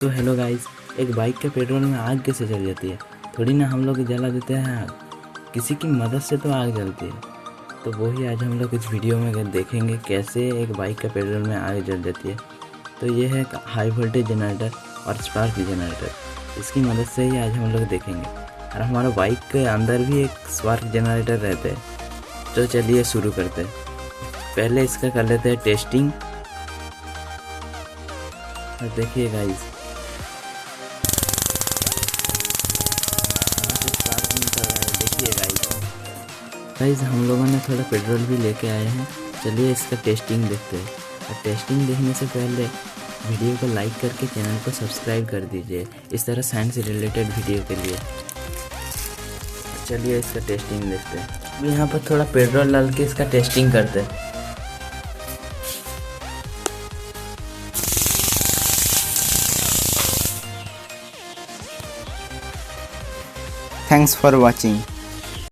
तो hello guys, एक bike के पेट्रोल में आग कैसे जल जाती है? थोड़ी ना हम लोग जला देते हैं आग, किसी की मदद से तो आग जलती है। तो वही आज हम लोग इस वीडियो में देखेंगे कैसे एक बाइक के पेट्रोल में आग जल जाती है। तो ये है हाई वोल्टेज जनरेटर और स्पार्क जनरेटर, इसकी मदद से ही आज हम लोग देखेंगे। और हमारा बाइक के अंदर भी एक स्पार्क जनरेटर रहता है। तो चलिए शुरू करते हैं। पहले इसका कर लेते हैं टेस्टिंग। और देखिए गाइस, देखिए गाइस हम लोगों ने थोड़ा पेट्रोल भी लेके आए हैं। चलिए इसका टेस्टिंग देखते हैं। और टेस्टिंग देखने से पहले वीडियो को लाइक करके चैनल को सब्सक्राइब कर दीजिए, इस तरह साइंस से रिलेटेड वीडियो के लिए। चलिए इसका टेस्टिंग देखते हैं। अब यहाँ पर थोड़ा पेट्रोल डाल के इसका टेस्टिंग करते हैं। Thanks for watching.